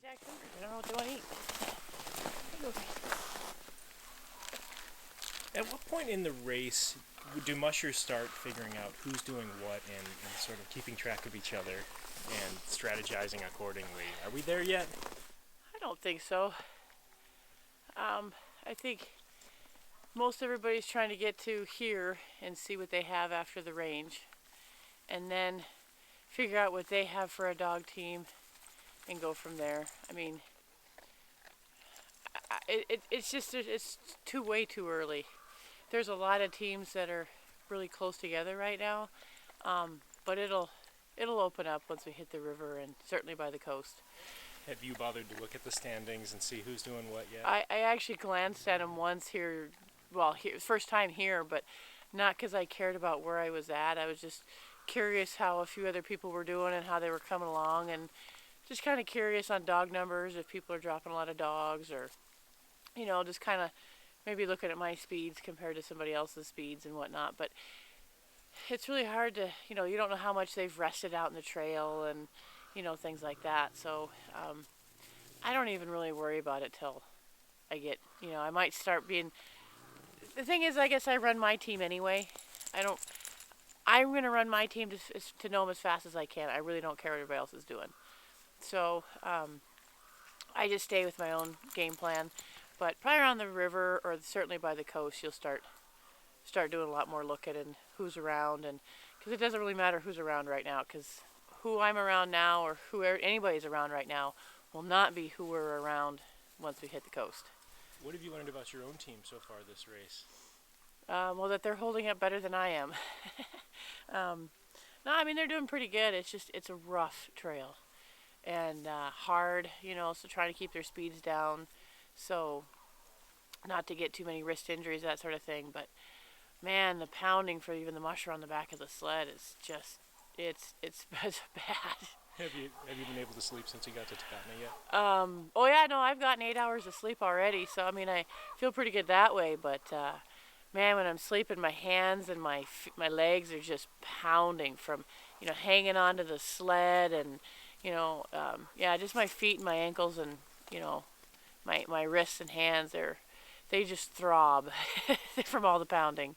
Jackson, I don't know what they want to eat. At what point in the race do mushers start figuring out who's doing what and sort of keeping track of each other and strategizing accordingly? Are we there yet? I don't think so. I think most everybody's trying to get to here and see what they have after the range, and then figure out what they have for a dog team and go from there. I mean, it's way too early. There's a lot of teams that are really close together right now, but it'll open up once we hit the river and certainly by the coast. Have you bothered to look at the standings and see who's doing what yet? I actually glanced at them once here, first time here, but not because I cared about where I was at. I was just curious how a few other people were doing and how they were coming along, and just kind of curious on dog numbers, if people are dropping a lot of dogs, or just kind of maybe looking at my speeds compared to somebody else's speeds and whatnot. But it's really hard to, you don't know how much they've rested out in the trail and things like that. So I don't even really worry about it till I get, I might start being. The thing is, I guess I run my team anyway. I'm going to run my team to know them as fast as I can. I really don't care what everybody else is doing. So I just stay with my own game plan. But probably around the river, or certainly by the coast, you'll start doing a lot more looking and who's around, and because it doesn't really matter who's around right now, because who I'm around now or who anybody's around right now will not be who we're around once we hit the coast. What have you learned about your own team so far this race? Well, that they're holding up better than I am. No, I mean, they're doing pretty good. It's a rough trail and hard, so trying to keep their speeds down, so not to get too many wrist injuries, that sort of thing. But man, the pounding for even the musher on the back of the sled is just, it's bad. Have you been able to sleep since you got to Takotna yet? Oh yeah, no, I've gotten 8 hours of sleep already, so I mean, I feel pretty good that way. But man, when I'm sleeping, my hands and my legs are just pounding from hanging onto the sled, and just my feet and my ankles, and my wrists and hands, they just throb from all the pounding.